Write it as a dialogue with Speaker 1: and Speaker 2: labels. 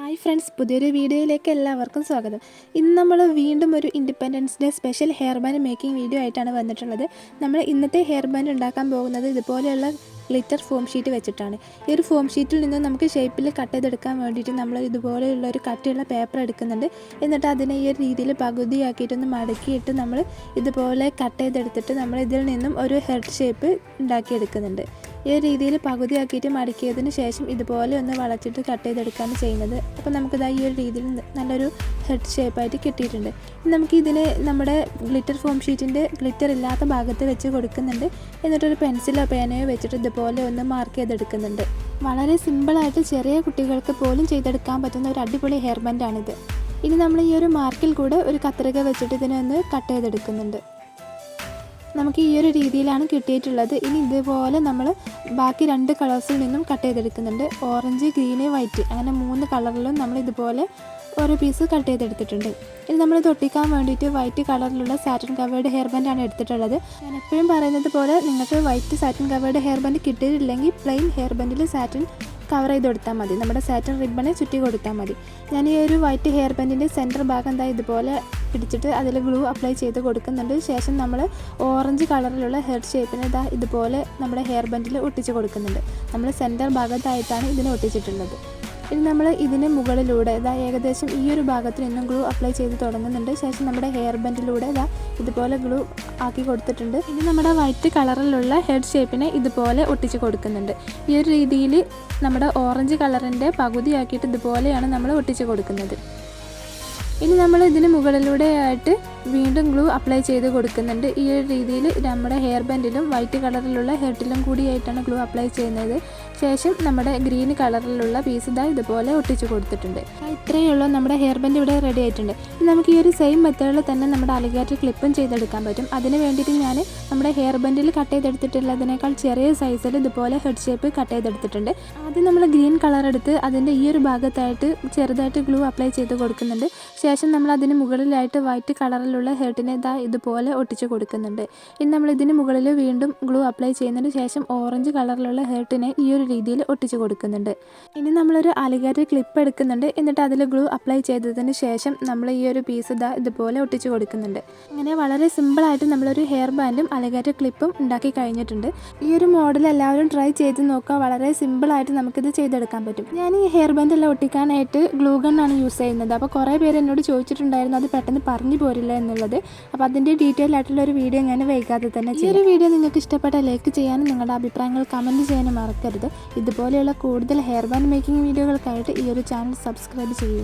Speaker 1: Hi friends, പുതിയൊരു വീഡിയോയിലേക്ക് എല്ലാവർക്കും സ്വാഗതം. ഇന്ന് നമ്മൾ വീണ്ടും ഒരു independence day special hair band making video ആയിട്ടാണ് വന്നിട്ടുള്ളത്. നമ്മൾ ഇന്നത്തെ ഹെയർ ബാൻഡ് ഉണ്ടാക്കാൻ പോകുന്നത് ഇതുപോലെയുള്ള ഗ്ലിറ്റർ ഫോം ഷീറ്റ് വെച്ചിട്ടാണ്. ഈ ഒരു ഫോം ഷീറ്റിൽ നിന്ന് നമുക്ക് ഷേപ്പിൽ കട്ട് ചെയ്തെടുക്കാൻ വേണ്ടിയിട്ട് നമ്മൾ ഇതുപോലെയുള്ള ഒരു കട്ടിയുള്ള പേപ്പർ എടുക്കുന്നുണ്ട്. എന്നിട്ട് അതിനെ ഈ ഒരു രീതിയിൽ പകുതിയാക്കിയിട്ടൊന്ന് മടക്കിയിട്ട് നമ്മൾ ഇതുപോലെ കട്ട് ചെയ്തെടുത്തിട്ട് നമ്മൾ ഇതിൽ നിന്നും ഒരു ഹെഡ് ഷേപ്പ് ഉണ്ടാക്കിയെടുക്കുന്നുണ്ട്. ഈ ഒരു രീതിയിൽ പകുതിയാക്കിയിട്ട് മടക്കിയതിന് ശേഷം ഇതുപോലെ ഒന്ന് വളച്ചിട്ട് കട്ട് ചെയ്തെടുക്കുകയാണ് ചെയ്യുന്നത്. അപ്പോൾ നമുക്കിതാ ഈ ഒരു രീതിയിൽ നല്ലൊരു ഹെഡ് ഷേപ്പായിട്ട് കിട്ടിയിട്ടുണ്ട്. നമുക്ക് ഇതിന് നമ്മുടെ ഗ്ലിറ്റർ ഫോം ഷീറ്റിൻ്റെ ഗ്ലിറ്റർ ഇല്ലാത്ത ഭാഗത്ത് വെച്ച് കൊടുക്കുന്നുണ്ട്. എന്നിട്ടൊരു പെൻസിലോ പേനയോ വെച്ചിട്ട് ഇതുപോലെ ഒന്ന് മാർക്ക് ചെയ്തെടുക്കുന്നുണ്ട്. വളരെ സിമ്പിളായിട്ട് ചെറിയ കുട്ടികൾക്ക് പോലും ചെയ്തെടുക്കാൻ പറ്റുന്ന ഒരു അടിപൊളി ഹെയർ ബാൻഡാണിത്. ഇനി നമ്മൾ ഈ ഒരു മാർക്കിൽ കൂടെ ഒരു കത്രിക വെച്ചിട്ട് ഇതിനെ ഒന്ന് കട്ട് ചെയ്തെടുക്കുന്നുണ്ട്. നമുക്ക് ഈ ഒരു രീതിയിലാണ് കിട്ടിയിട്ടുള്ളത്. ഇനി ഇതുപോലെ നമ്മൾ ബാക്കി 2 കളേഴ്സിൽ നിന്നും കട്ട് ചെയ്തെടുക്കുന്നുണ്ട്. ഓറഞ്ച്, ഗ്രീന്, വൈറ്റ് അങ്ങനെ 3 കളറിലും നമ്മൾ ഇതുപോലെ ഓരോ പീസ് കട്ട് ചെയ്തെടുത്തിട്ടുണ്ട്. ഇനി നമ്മൾ തൊട്ടിക്കാൻ വേണ്ടിയിട്ട് വൈറ്റ് കളറിലുള്ള സാറ്റിൻ കവേർഡ് ഹെയർ ബാൻഡാണ് എടുത്തിട്ടുള്ളത്. ഞാൻ എപ്പോഴും പറയുന്നത് പോലെ നിങ്ങൾക്ക് white satin covered hair band കിട്ടിയിട്ടില്ലെങ്കിൽ പ്ലെയിൻ ഹെയർ ബാൻഡിൽ സാറ്റിൻ കവർ ചെയ്ത് കൊടുത്താൽ മതി. നമ്മുടെ സാറ്റിൻ റിബണെ ചുറ്റി കൊടുത്താൽ മതി. ഞാൻ ഈ ഒരു വൈറ്റ് ഹെയർ ബാൻഡിൻ്റെ സെൻറ്റർ ഭാഗം എന്താ ഇതുപോലെ പിടിച്ചിട്ട് അതിൽ ഗ്ലൂ അപ്ലൈ ചെയ്ത് കൊടുക്കുന്നുണ്ട്. ശേഷം നമ്മൾ ഓറഞ്ച് കളറിലുള്ള ഹെഡ് ഷേപ്പിന് ഇതുപോലെ നമ്മുടെ ഹെയർ ബാൻഡിൽ ഒട്ടിച്ച് കൊടുക്കുന്നുണ്ട്. നമ്മൾ സെൻറ്റർ ഭാഗത്തായിട്ടാണ് ഇതിനെ ഒട്ടിച്ചിട്ടുള്ളത്. ഇനി നമ്മൾ ഇതിന് മുകളിലൂടെ ഏകദേശം ഈ ഒരു ഭാഗത്ത് നിന്നും ഗ്ലൂ അപ്ലൈ ചെയ്ത് തുടങ്ങുന്നുണ്ട്. ശേഷം നമ്മുടെ ഹെയർ ബാൻഡിലൂടെ ഇതുപോലെ ഗ്ലൂ ആക്കി കൊടുത്തിട്ടുണ്ട്. ഇനി നമ്മുടെ വൈറ്റ് കളറിലുള്ള ഹെഡ് ഷേപ്പിനെ ഇതുപോലെ ഒട്ടിച്ച് കൊടുക്കുന്നുണ്ട്. ഈ ഒരു രീതിയിൽ നമ്മുടെ ഓറഞ്ച് കളറിൻ്റെ പകുതിയാക്കിയിട്ട് ഇതുപോലെയാണ് നമ്മൾ ഒട്ടിച്ച് കൊടുക്കുന്നത്. ഇനി നമ്മൾ ഇതിന് മുകളിലൂടെയായിട്ട് വീണ്ടും ഗ്ലൂ അപ്ലൈ ചെയ്ത് കൊടുക്കുന്നുണ്ട്. ഈ ഒരു രീതിയിൽ നമ്മുടെ ഹെയർ ബാൻഡിലും വൈറ്റ് കളറിലുള്ള ഹെഡിലും കൂടിയായിട്ടാണ് ഗ്ലൂ അപ്ലൈ ചെയ്യുന്നത്. ശേഷം നമ്മുടെ ഗ്രീൻ കളറിലുള്ള പീസ് ഇതുപോലെ ഒട്ടിച്ച് കൊടുത്തിട്ടുണ്ട്. ഇത്രയേ ഉള്ളൂ, നമ്മുടെ ഹെയർ ബാൻഡ് ഇവിടെ റെഡി ആയിട്ടുണ്ട്. നമുക്ക് ഈ ഒരു സെയിം മെത്തേഡിൽ തന്നെ നമ്മുടെ അലിഗേറ്റർ ക്ലിപ്പും ചെയ്തെടുക്കാൻ പറ്റും. അതിന് വേണ്ടിയിട്ട് ഞാൻ നമ്മുടെ ഹെയർ ബാൻഡിൽ കട്ട് ചെയ്തെടുത്തിട്ടുള്ളതിനേക്കാൾ ചെറിയ സൈസിൽ ഇതുപോലെ ഹെഡ് ഷേപ്പ് കട്ട് ചെയ്തെടുത്തിട്ടുണ്ട്. ആദ്യം നമ്മൾ ഗ്രീൻ കളർ എടുത്ത് അതിൻ്റെ ഈ ഒരു ഭാഗത്തായിട്ട് ചെറുതായിട്ട് ഗ്ലൂ അപ്ലൈ ചെയ്ത് കൊടുക്കുന്നുണ്ട്. ശേഷം നമ്മൾ അതിന് മുകളിലായിട്ട് വൈറ്റ് കളറിലുള്ള ഹെഡിനെ ഇതുപോലെ ഒട്ടിച്ച് കൊടുക്കുന്നുണ്ട്. ഇനി നമ്മൾ ഇതിന് മുകളിൽ വീണ്ടും ഗ്ലൂ അപ്ലൈ ചെയ്യുന്നതിന് ശേഷം ഓറഞ്ച് കളറിലുള്ള ഹെഡിനെ ഈ ഒരു രീതിയിൽ ഒട്ടിച്ച് കൊടുക്കുന്നുണ്ട്. ഇനി നമ്മളൊരു അലിഗേറ്റർ ക്ലിപ്പ് എടുക്കുന്നുണ്ട്. എന്നിട്ട് അതിൽ ഗ്ലൂ അപ്ലൈ ചെയ്തതിന് ശേഷം നമ്മൾ ഈ ഒരു പീസ് ഇതുപോലെ ഒട്ടിച്ച് കൊടുക്കുന്നുണ്ട്. അങ്ങനെ വളരെ സിമ്പിളായിട്ട് നമ്മളൊരു ഹെയർ ബാൻഡും അലിഗേറ്റർ ക്ലിപ്പും ഉണ്ടാക്കി കഴിഞ്ഞിട്ടുണ്ട്. ഈ ഒരു മോഡൽ എല്ലാവരും ട്രൈ ചെയ്ത് നോക്കുക. വളരെ സിമ്പിളായിട്ട് നമുക്കിത് ചെയ്തെടുക്കാൻ പറ്റും. ഞാൻ ഈ ഹെയർ ബാൻഡ് എല്ലാം ഒട്ടിക്കാനായിട്ട് ഗ്ലൂ ഗണ്ണാണ് യൂസ് ചെയ്യുന്നത്. അപ്പോൾ കുറേ പേര് എന്നോട് ചോദിച്ചിട്ടുണ്ടായിരുന്നു അത് പെട്ടെന്ന് പറഞ്ഞു പോരില്ല എന്നുള്ളത്. അപ്പോൾ അതിൻ്റെ ഡീറ്റെയിൽ ആയിട്ടുള്ള ഒരു വീഡിയോ ഞാൻ വൈകാതെ തന്നെ ചെയ്യും. ഈ ഒരു വീഡിയോ നിങ്ങൾക്ക് ഇഷ്ടപ്പെട്ട ലൈക്ക് ചെയ്യാനും നിങ്ങളുടെ അഭിപ്രായങ്ങൾ കമൻറ്റ് ചെയ്യാനും മറക്കരുത്. ഇതുപോലെയുള്ള കൂടുതൽ ഹെയർ ബാൻഡ് മേക്കിംഗ് വീഡിയോകൾക്കായിട്ട് ഈ ഒരു ചാനൽ സബ്സ്ക്രൈബ് ചെയ്യൂ.